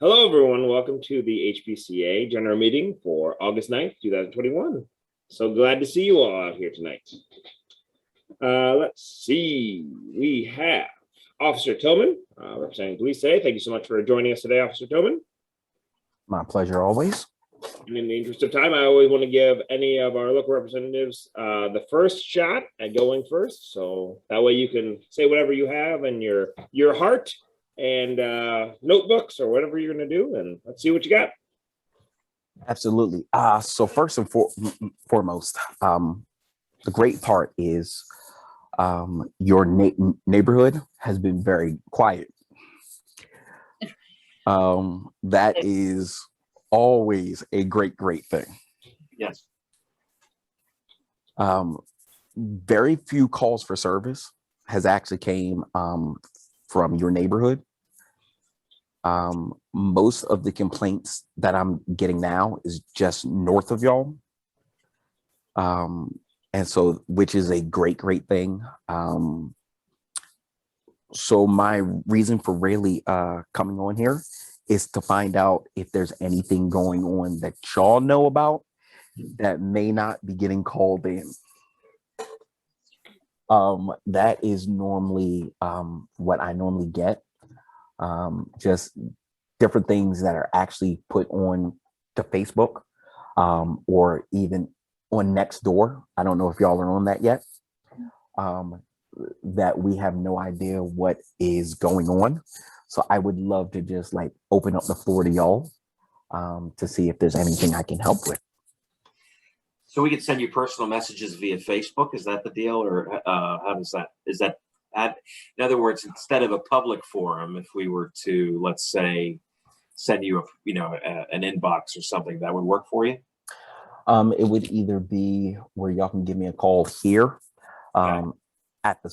Hello, everyone. Welcome to the HPCA General Meeting for August 9th, 2021. So glad to see you all out here tonight. Let's see. We have Officer Tilghman, representing police today. Thank you so much for joining us today, Officer Tilghman. My pleasure always. And in the interest of time, I always want to give any of our local representatives the first shot at going first. So that way you can say whatever you have in your heart and notebooks or whatever you're going to do, and let's see what you got. Absolutely. So first and foremost, the great part is your neighborhood has been very quiet. That is always a great thing. Yes. Very few calls for service has actually came from your neighborhood. Most of the complaints that I'm getting now is just north of y'all. And so, which is a great thing. So my reason for really coming on here is to find out if there's anything going on that y'all know about that may not be getting called in. That is normally what I normally get. Just different things that are actually put on to Facebook or even on Nextdoor. I don't know if y'all are on that yet. That we have no idea what is going on. So I would love to just like open up the floor to y'all to see if there's anything I can help with. So we could send you personal messages via Facebook. Is that the deal, or how does that? Is that in other words, instead of a public forum, if we were to, let's say, send you an inbox or something, that would work for you? It would either be where y'all can give me a call here at the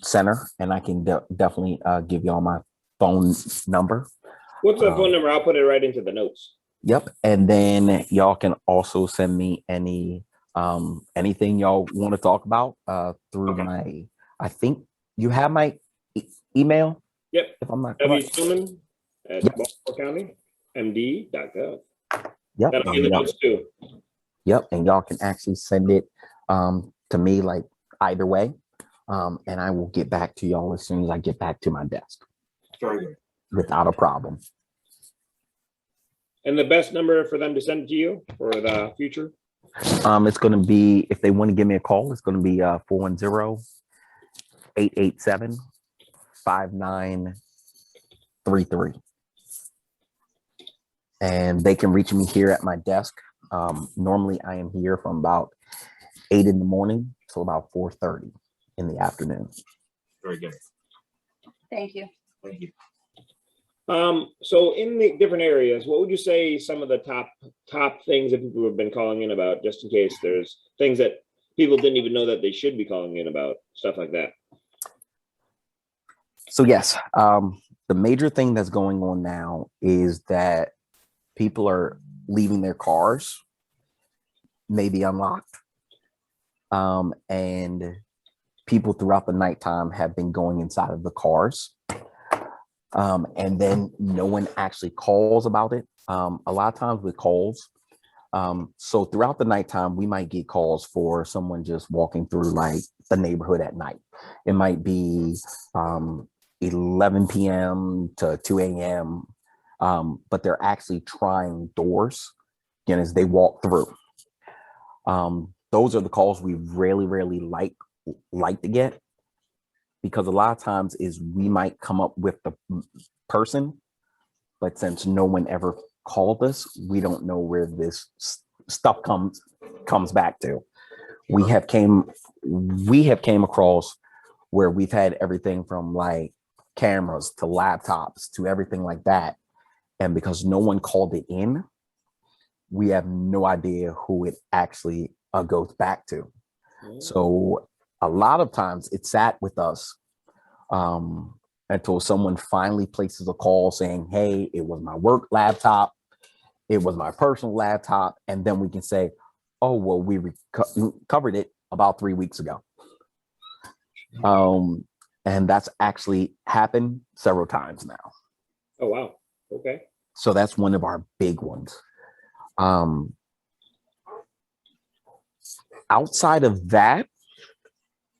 center, and I can definitely give y'all my phone number. What's the phone number? I'll put it right into the notes. Yep. And then y'all can also send me any anything y'all want to talk about through my, I think you have my email. Yep. If I'm not Tilghman at Baltimore County MD.gov. Yep. That'll be in the notes too. Yep. And y'all can actually send it to me like either way. And I will get back to y'all as soon as I get back to my desk. Very good. Without a problem. And the best number for them to send it to you for the future? It's going to be, if they want to give me a call, it's going to be 410-887-5933. And they can reach me here at my desk. Normally I am here from about 8 in the morning till about 4:30 in the afternoon. Very good. Thank you. Thank you. So in the different areas, what would you say some of the top things that people have been calling in about, just in case there's things that people didn't even know that they should be calling in about, stuff like that? So yes, the major thing that's going on now is that people are leaving their cars maybe unlocked. And people throughout the nighttime have been going inside of the cars. And then no one actually calls about it. A lot of times with calls. So throughout the nighttime, we might get calls for someone just walking through like the neighborhood at night. It might be 11 p.m. to 2 a.m. But they're actually trying doors again as they walk through. Those are the calls we really like to get. Because a lot of times is we might come up with the person, but since no one ever called us, we don't know where this stuff comes back to. We have came across where we've had everything from like cameras to laptops to everything like that. And because no one called it in, we have no idea who it actually goes back to. So a lot of times it sat with us until someone finally places a call saying, hey, it was my work laptop, it was my personal laptop. And then we can say, oh, well, we covered it about 3 weeks ago. And that's actually happened several times now. Oh, wow. Okay. So that's one of our big ones. Outside of that,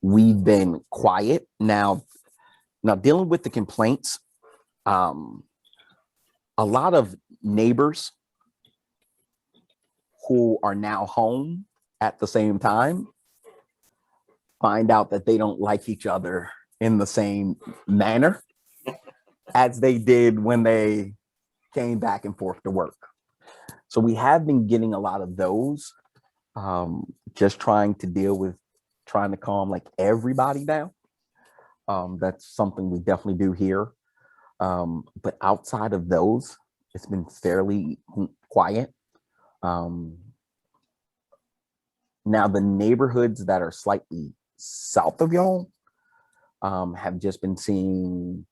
we've been quiet. Now dealing with the complaints, a lot of neighbors who are now home at the same time find out that they don't like each other in the same manner as they did when they came back and forth to work. So we have been getting a lot of those, just trying to calm like everybody down. That's something we definitely do here. But outside of those, it's been fairly quiet. Now the neighborhoods that are slightly south of y'all have just been seeing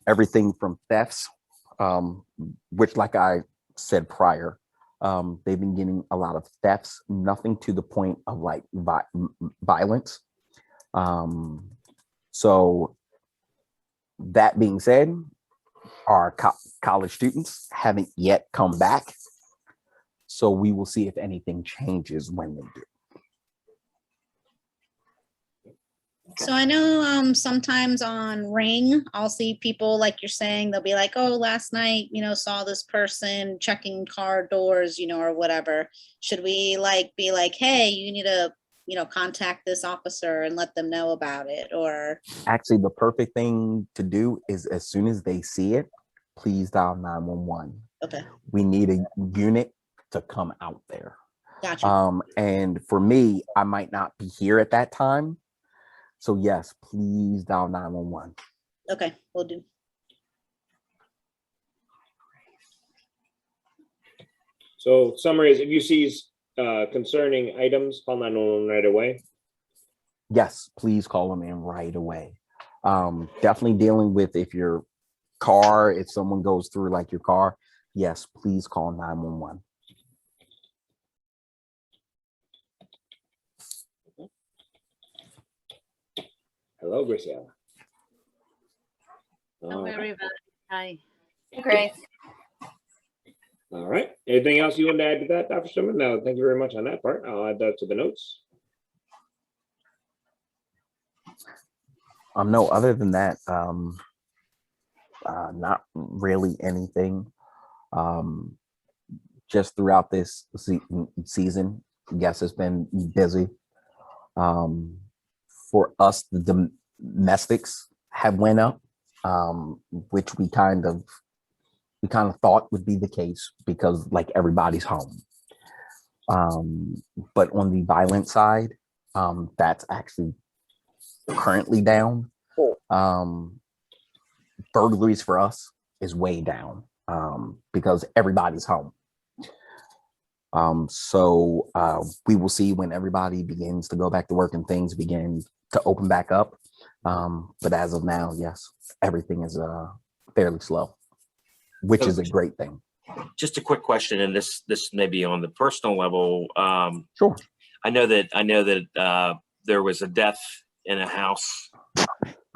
everything from thefts, which, like I said prior, they've been getting a lot of thefts, nothing to the point of like violence. So that being said, our college students haven't yet come back. So we will see if anything changes when they do. So I know sometimes on Ring, I'll see people like you're saying, they'll be like, oh, last night, saw this person checking car doors, or whatever. Should we be like, hey, you need to, contact this officer and let them know about it? Or actually, the perfect thing to do is as soon as they see it, please dial 911. Okay. We need a unit to come out there. Gotcha. And for me, I might not be here at that time. So yes, please dial 911. Okay, we'll do. So summary is, if you see concerning items, call 911 right away. Yes, please call them in right away. Definitely dealing with if someone goes through like your car, yes, please call 911. Hello, Graciela. Hello, everybody. Hi. Hey, Grace. All right. Anything else you want to add to that, Dr. Sherman? No, thank you very much on that part. I'll add that to the notes. No, other than that, not really anything. Just throughout this season, yes, it's been busy. For us, the domestics have went up, which we kind of thought would be the case because like everybody's home. But on the violent side, that's actually currently down. Burglaries for us is way down because everybody's home. So we will see when everybody begins to go back to work and things begin to open back up. But as of now, yes, everything is fairly slow, which is a great thing. Just a quick question, and this may be on the personal level. Sure. I know that there was a death in a house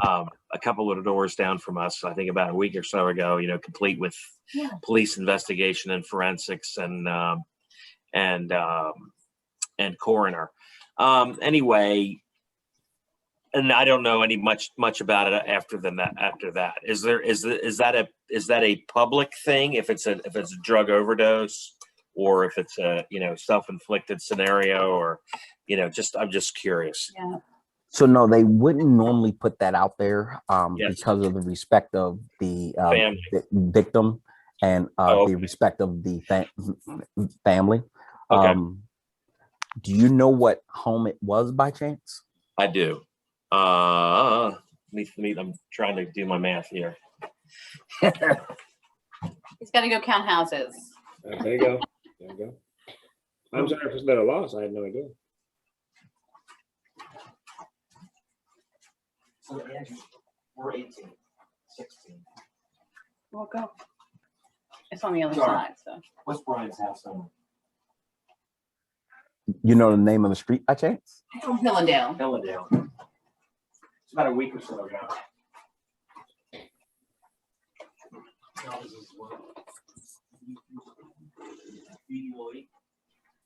a couple of doors down from us, I think about a week or so ago, complete with police investigation and forensics and coroner. Anyway, and I don't know much about it after that. Is that a public thing if it's a drug overdose, or if it's a self-inflicted scenario, or I'm just curious. Yeah. So no, they wouldn't normally put that out there Yes. because of the respect of the victim and okay. the respect of the family. Okay. Do you know what home it was by chance? I do. I'm trying to do my math here. He's got to go count houses. There you go. There you go. I'm sorry if it's not a loss. I had no idea. So we're 18, 16. We'll go. It's on the other Sorry. side, so. What's Brian's house number? You know the name of the street by chance? From Hillendale. Hillendale. It's about a week or so ago.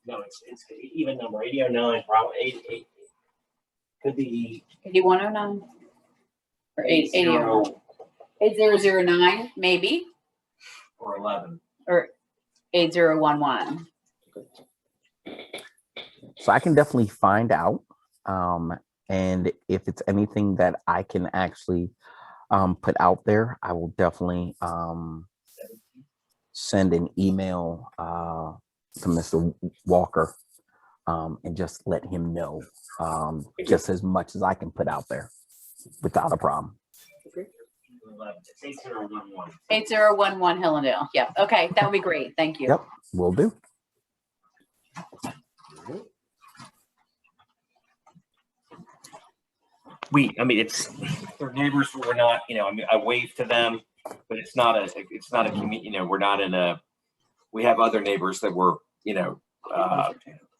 No, it's even number 8009, probably 88. Could be 8109 or 8009, maybe, or 11. or 8011. So I can definitely find out. And if it's anything that I can actually put out there, I will definitely send an email to Mr. Walker and just let him know just as much as I can put out there without a problem. 11. It's 8011. 8011 Hillendale. Yeah. Okay. That would be great. Thank you. Yep, will do. I mean, their neighbors. We're not, I mean, I wave to them, but it's not a community. We're not in a. We have other neighbors that we're,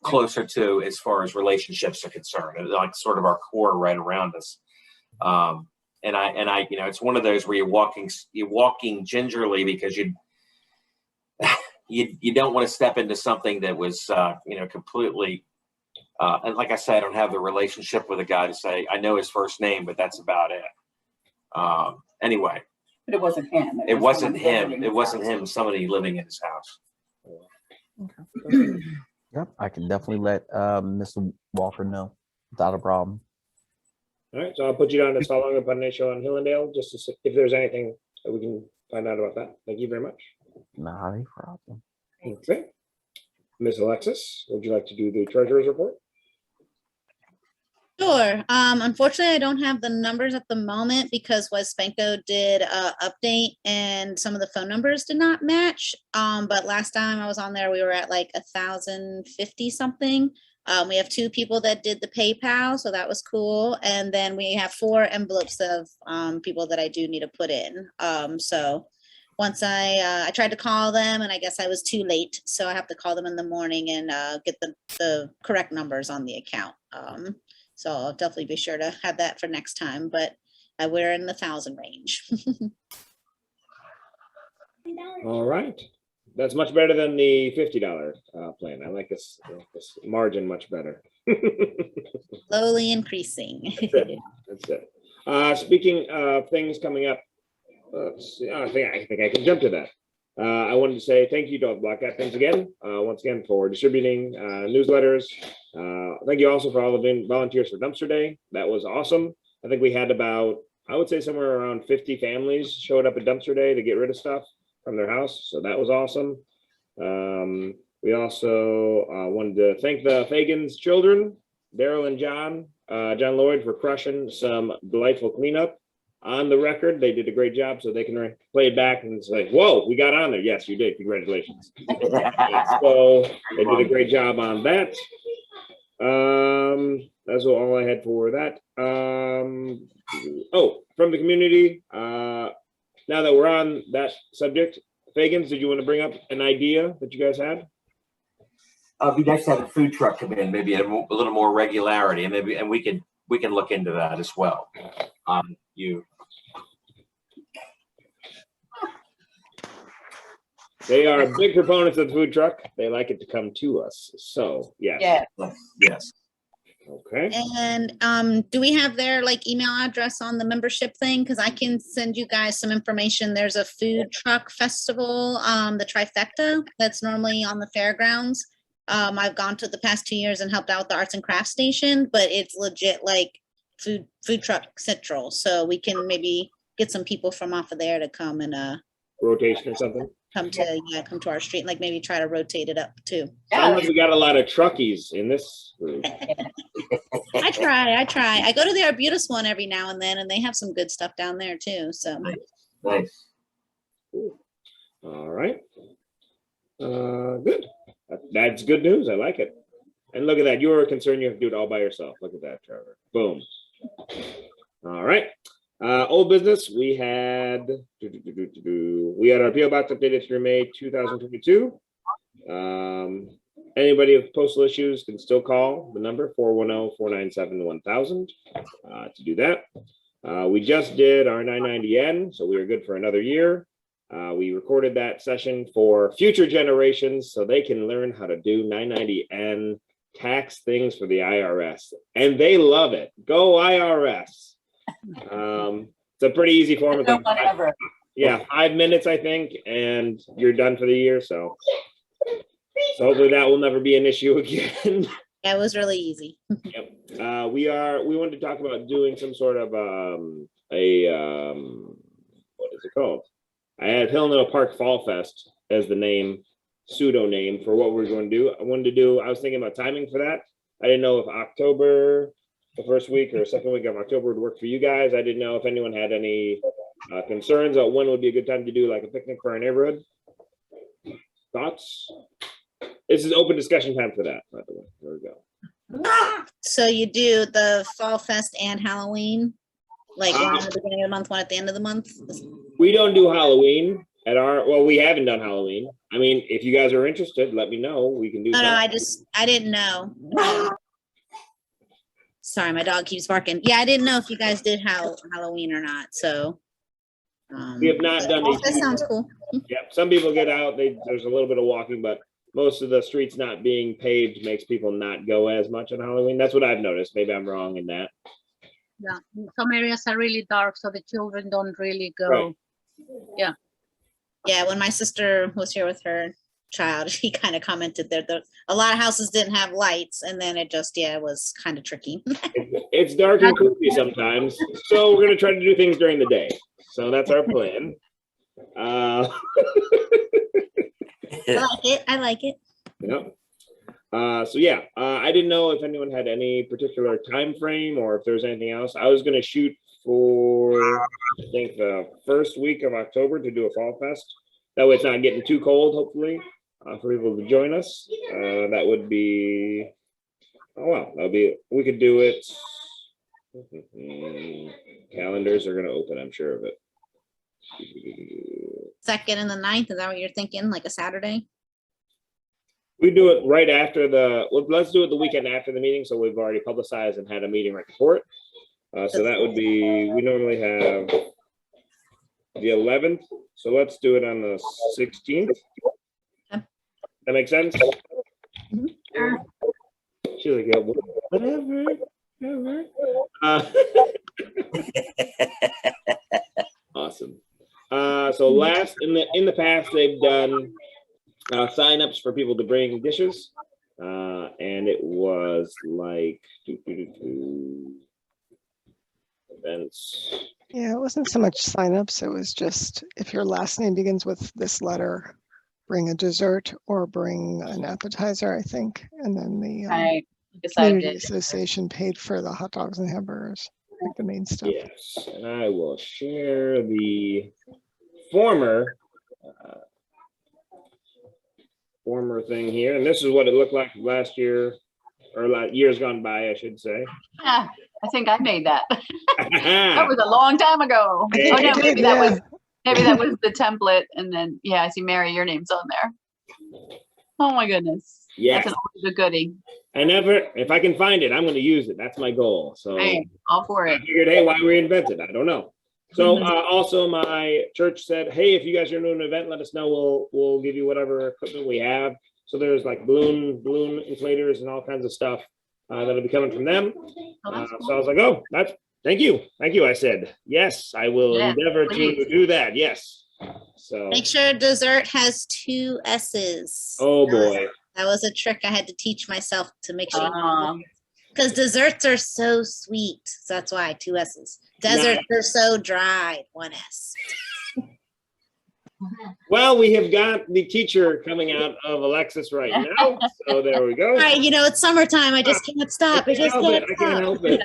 closer to as far as relationships are concerned. It's like sort of our core right around us. And I, it's one of those where you're walking gingerly because you don't want to step into something that was, completely. And like I said, I don't have the relationship with a guy to say I know his first name, but that's about it. Anyway, But it wasn't him. it was wasn't someone him. living in It his wasn't house. him. Somebody living in his house. Yep, I can definitely let Mr. Walker know without a problem. All right, so I'll put you down as following up on an issue on Hillendale, just to see if there's anything that we can find out about that. Thank you very much. Not a problem. Okay. Ms. Alexis, would you like to do the treasurer's report? Sure. Unfortunately, I don't have the numbers at the moment because Wesbanco did a update and some of the phone numbers did not match. But last time I was on there, we were at like 1,050 something. We have 2 people that did the PayPal, so that was cool. And then we have 4 envelopes of people that I do need to put in. So once I tried to call them and I guess I was too late. So I have to call them in the morning and get the correct numbers on the account. So I'll definitely be sure to have that for next time, but we're in the 1,000 range. All right. That's much better than the $50 plan. I like this margin much better. Slowly increasing. That's it. Speaking of things coming up, let's see, I think I can jump to that. I wanted to say thank you to Black Captains again, once again for distributing newsletters. Thank you also for all the volunteers for Dumpster Day. That was awesome. I think we had about, I would say somewhere around 50 families showed up at Dumpster Day to get rid of stuff from their house. So that was awesome. We also wanted to thank the Fagans children, Daryl and John Lloyd, for crushing some delightful cleanup. On the record, they did a great job, so they can play it back and say, whoa, we got on there. Yes, you did. Congratulations. So they did a great job on that. That's all I had for that. From the community, now that we're on that subject, Fagans, did you want to bring up an idea that you guys had? It'd be nice to have a food truck come in, maybe a little more regularity, and we can look into that as well. They are big proponents of the food truck. They like it to come to us. So yes. Yeah. Yes. Okay. And do we have their like email address on the membership thing? Because I can send you guys some information. There's a food truck festival, the Trifecta, that's normally on the fairgrounds. I've gone to the past 2 years and helped out with the arts and crafts station, but it's legit like food truck central. So we can maybe get some people from off of there to come and Rotation or something. come to our street, and like maybe try to rotate it up too. Sounds like we got a lot of truckies in this group. I try. I go to the Arbutus one every now and then, and they have some good stuff down there too. So Nice. Cool. All right. Good. That's good news. I like it. And look at that. You were concerned you have to do it all by yourself. Look at that, Trevor. Boom. All right. Old business. We had our PO box updated through May 2022. Anybody with postal issues can still call the number 410-497-1000 to do that. We just did our 990N, so we are good for another year. We recorded that session for future generations so they can learn how to do 990N tax things for the IRS. And they love it. Go IRS. It's a pretty easy form. It's like Whatever. 5 minutes, I think, and you're done for the year. So hopefully that will never be an issue again. Yeah, it was really easy. Yep. We wanted to talk about doing some sort of what is it called? I had Hillsdale Park Fall Fest as the pseudo name for what we're going to do. I was thinking about timing for that. I didn't know if October, the first week or second week of October would work for you guys. I didn't know if anyone had any concerns about when would be a good time to do like a picnic for our neighborhood. Thoughts? This is open discussion time for that, by the way. There we go. So you do the Fall Fest and Halloween? Like one at the beginning of the month, one at the end of the month? We don't do Halloween we haven't done Halloween. I mean, if you guys are interested, let me know. We can do No, something. I didn't know. Sorry, my dog keeps barking. Yeah, I didn't know if you guys did Halloween or not, so. We have not done Fall it. Fest sounds cool. Yep, some people get out, there's a little bit of walking, but most of the streets not being paved makes people not go as much on Halloween. That's what I've noticed. Maybe I'm wrong in that. Yeah, some areas are really dark, so the children don't really go. Right. Yeah, when my sister was here with her child, she kind of commented that a lot of houses didn't have lights, and then it just, was kind of tricky. It's dark and creepy sometimes, so we're gonna try to do things during the day. So that's our plan. I like it. I like it. Yep. I didn't know if anyone had any particular time frame or if there's anything else. I was gonna shoot for, I think, the first week of October to do a Fall Fest. That way it's not getting too cold, hopefully, for people to join us. That would be, we could do it. Calendars are gonna open, I'm sure of it. 2nd and the 9th, is that what you're thinking? Like a Saturday? We do it right after let's do it the weekend after the meeting. So we've already publicized and had a meeting right before it. So that would be, we normally have the 11th. So let's do it on the 16th. Okay. That makes sense? Sure. She's like, yeah, whatever. Awesome. So last in the past, they've done signups for people to bring dishes, and it was like events. Yeah, it wasn't so much signups. It was just if your last name begins with this letter, bring a dessert or bring an appetizer, I think. And then the I decided community association paid for the hot dogs and hamburgers, like the main stuff. Yes, and I will share the former thing here, and this is what it looked like last year, or years gone by, I should say. I think I made that. That was a long time ago. Oh no, You maybe did, that yeah. was the template, and then I see Mary, your name's on there. Oh my goodness. Yes, That's a goodie. if I can find it, I'm going to use it. That's my goal. So Hey, all for I it. figured, hey, why reinvent it? I don't know. So also my church said, hey, if you guys are doing an event, let us know. We'll give you whatever equipment we have. So there's like balloon inflators and all kinds of stuff that'll be coming from them. Oh, that's So I was like, thank you. I said, yes, I will endeavor to do that. Yes. So Make sure dessert has 2 S's. oh boy. That was a trick I had to teach myself to make sure. cool. Because desserts are so sweet. So that's why 2 S's. Deserts are so dry. 1 S. Well, we have got the teacher coming out of Alexis right now. So there we go. All right, it's summertime. I just can't stop. I just can't I can't stop. help it.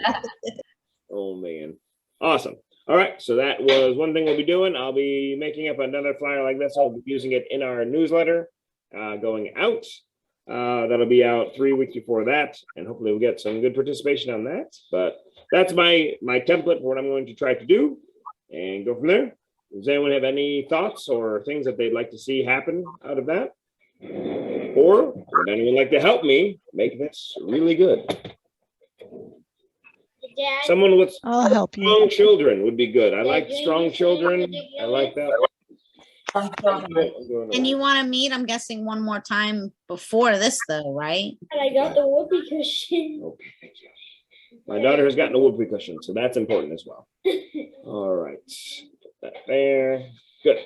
Oh man. Awesome. All right. So that was one thing we'll be doing. I'll be making up another flyer like this. I'll be using it in our newsletter going out. That'll be out 3 weeks before that. And hopefully we'll get some good participation on that. But that's my template for what I'm going to try to do and go from there. Does anyone have any thoughts or things that they'd like to see happen out of that? Or would anyone like to help me make this really good? Someone with I'll help you. strong children would be good. I like strong children. I like that. I'm doing And you want to meet, I'm guessing, one more time before this though, right? And I got the whoopee cushion. Okay, thank you. My daughter has gotten a whoopee cushion, so that's important as well. All right, put that there. Good.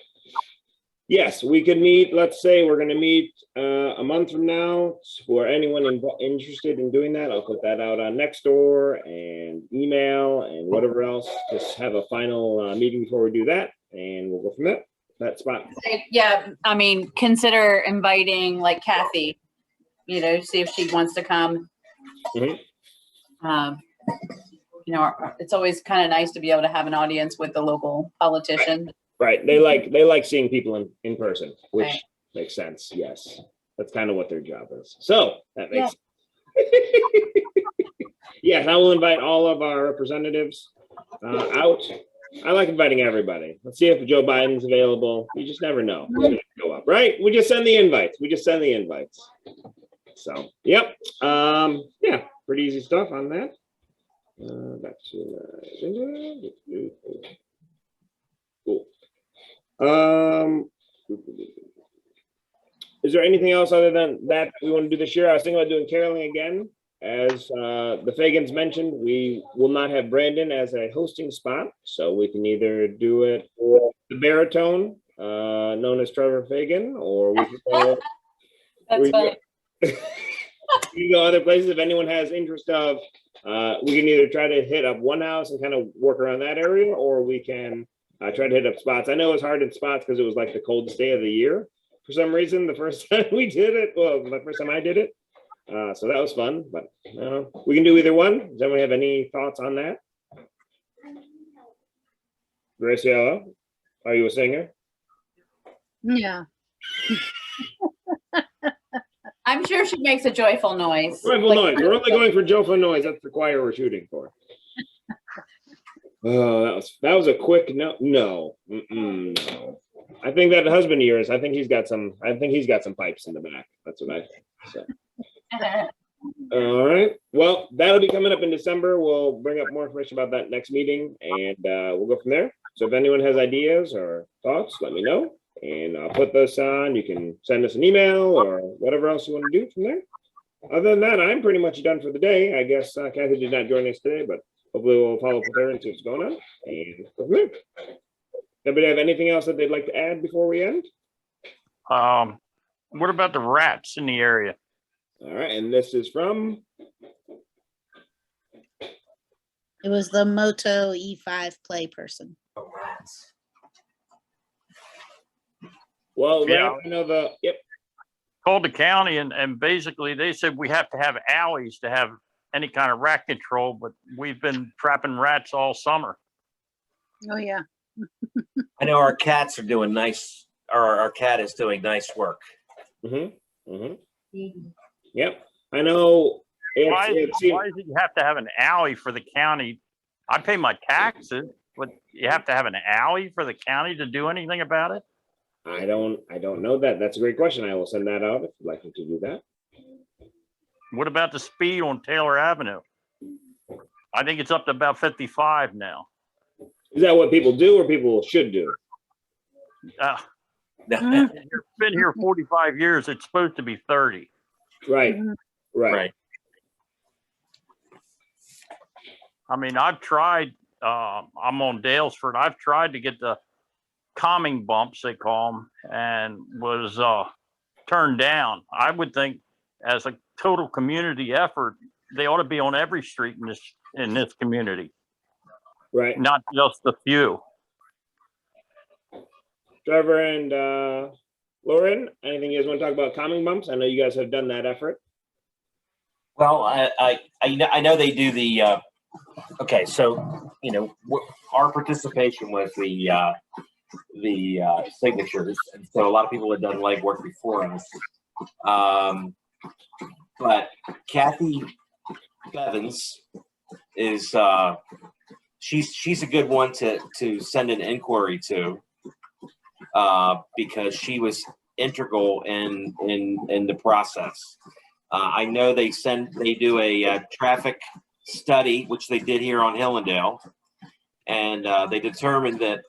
Yes, we could meet. Let's say we're going to meet a month from now. For anyone interested in doing that, I'll put that out on Nextdoor and email and whatever else. Just have a final meeting before we do that, and we'll go from there. That spot. Yeah, I mean, consider inviting like Kathy, you know, see if she wants to come. Mhm. You know, it's always kind of nice to be able to have an audience with the local politician. Right. They like seeing people in person, which Right. makes sense. Yes. That's kind of what their job is. So that makes yes, I will invite all of our representatives out. I like inviting everybody. Let's see if Joe Biden's available. You just never know. Who's gonna go up, right? We just send the invites. So yep. Yeah, pretty easy stuff on that. Back to cool. Is there anything else other than that we want to do this year? I was thinking about doing caroling again. As the Fagans mentioned, we will not have Brandon as a hosting spot, so we can either do it for the baritone, known as Trevor Fagan, or we can go, That's funny. we can go other places. If anyone has interest of, we can either try to hit up one house and kind of work around that area, or we can try to hit up spots. I know it was hard in spots because it was like the coldest day of the year for some reason. The first time we did it, well, the first time I did it. So that was fun, but we can do either one. Does anyone have any thoughts on that? Graciela, are you a singer? Yeah. I'm sure she makes a joyful noise. Joyful noise. We're only going for joyful noise. That's the choir we're shooting for. Oh, that was a quick no. No. No. I think that husband of yours, I think he's got some pipes in the back. That's what I think. So. All right. Well, that'll be coming up in December. We'll bring up more information about that next meeting, and we'll go from there. So if anyone has ideas or thoughts, let me know, and I'll put this on. You can send us an email or whatever else you want to do from there. Other than that, I'm pretty much done for the day. I guess Kathy did not join us today, but hopefully we'll follow up with her and see what's going on. And go from there. Anybody have anything else that they'd like to add before we end? What about the rats in the area? All right, and this is from? It was the Moto E5 play person. Oh, rats. Well, Yeah. Rap, I know yep. Called the county and basically they said we have to have alleys to have any kind of rat control, but we've been trapping rats all summer. Oh, yeah. I know our cats are doing nice, or our cat is doing nice work. Mm-hmm. Mm-hmm. Yep. I know. Why is it you have to have an alley for the county? I pay my taxes, but you have to have an alley for the county to do anything about it? I don't know that. That's a great question. I will send that out if you'd like me to do that. What about the speed on Taylor Avenue? I think it's up to about 55 now. Is that what people do or people should do? You've been here 45 years. It's supposed to be 30. Right. Right. Right. I mean, I've tried, I'm on Dalesford. I've tried to get the calming bumps, they call them, and was turned down. I would think as a total community effort, they ought to be on every street in this community. Right. Not just a few. Trevor and Lauren, anything you guys want to talk about calming bumps? I know you guys have done that effort. Well, I know they do the. Okay, so our participation was the signatures, and so a lot of people had done legwork before us. But Kathy Bevins is she's a good one to send an inquiry to, because she was integral in the process. I know they do a traffic study, which they did here on Hillendale, and they determined that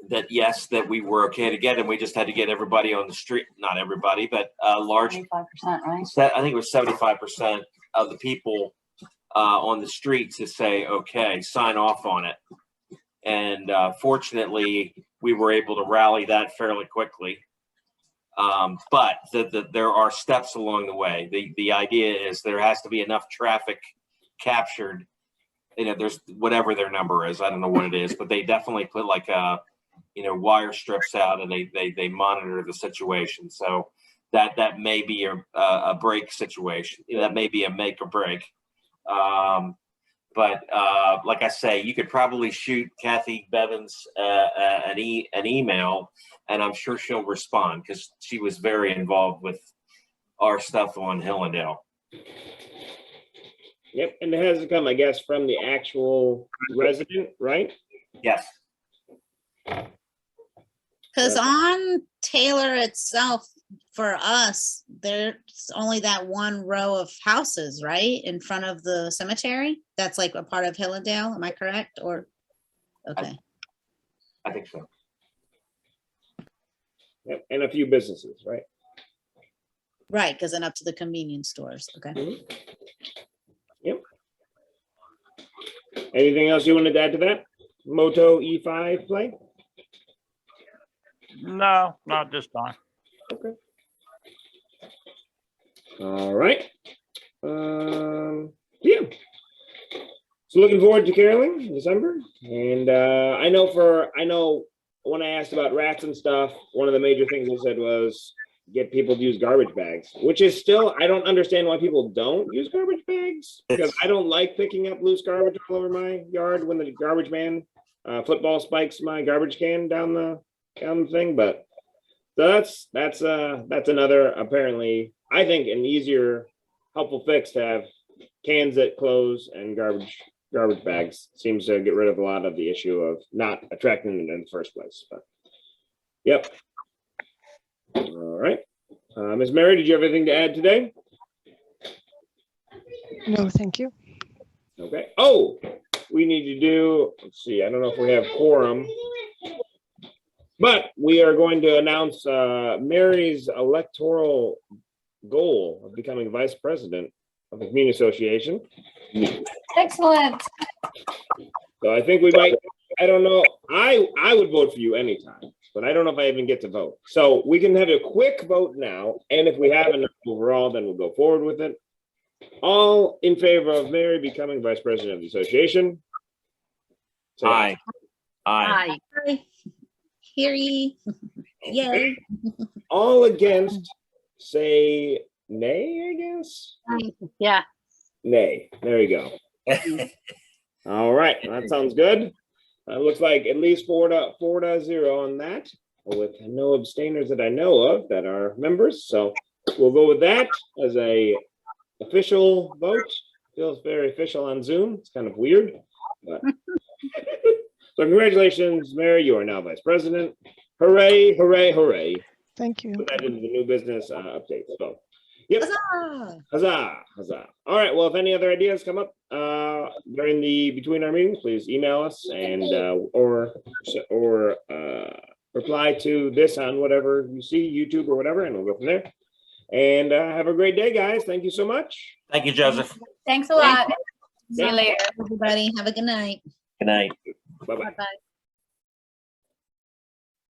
that yes, that we were okay to get, and we just had to get everybody on the street, not everybody, but a large, 25%, right? I think it was 75% of the people on the street to say, okay, sign off on it. And fortunately, we were able to rally that fairly quickly. But there are steps along the way. The idea is there has to be enough traffic captured. You know, there's whatever their number is. I don't know what it is, but they definitely put like wire strips out, and they monitor the situation. So that may be a break situation. You know, that may be a make or break. But like I say, you could probably shoot Kathy Bevins an email, and I'm sure she'll respond because she was very involved with our stuff on Hillendale. Yep, and it has to come, I guess, from the actual resident, right? Yes. Because on Taylor itself, for us, there's only that one row of houses, right, in front of the cemetery. That's like a part of Hillendale. Am I correct? Or okay, I think so. Yep, and a few businesses, right? right? Because then up to the convenience stores. Okay. Mhm. Yep. Anything else you wanted to add to that? Moto E5 play? No, not this time. Okay. All right. Yeah. So looking forward to caroling in December. And I know when I asked about rats and stuff, one of the major things I said was get people to use garbage bags, which is still, I don't understand why people don't use garbage bags, because I don't like picking up loose garbage all over my yard when the garbage man football spikes my garbage can down the thing. But so that's another, apparently, I think, an easier, helpful fix to have cans that close and garbage bags. Seems to get rid of a lot of the issue of not attracting them in the first place. But yep. All right. Ms. Mary, did you have anything to add today? No, thank you. Okay. Oh, we need to do, let's see, I don't know if we have quorum, but we are going to announce Mary's electoral goal of becoming vice president of the community association. Excellent. So I think we might, I don't know, I would vote for you anytime, but I don't know if I even get to vote. So we can have a quick vote now, and if we have enough overall, then we'll go forward with it. All in favor of Mary becoming vice president of the association? Say Aye. Aye. Hi. Hear ye. Yay. All against, say nay, I guess? Yeah. Nay. There you go. All right, that sounds good. Looks like at least 4-0 on that, with no abstainers that I know of that are members. So we'll go with that as a official vote. Feels very official on Zoom. It's kind of weird. But so congratulations, Mary. You are now vice president. Hooray, hooray, hooray. Thank you. Put that into the new business update. So, yep. Huzzah. Huzzah, huzzah. All right, well, if any other ideas come up between our meetings, please email us and or reply to this on whatever you see, YouTube or whatever, and we'll go from there. And have a great day, guys. Thank you so much. Thank you, Joseph. Thanks a lot. See Yeah. you later. Everybody, have a good night. Good night. Bye-bye. Bye-bye.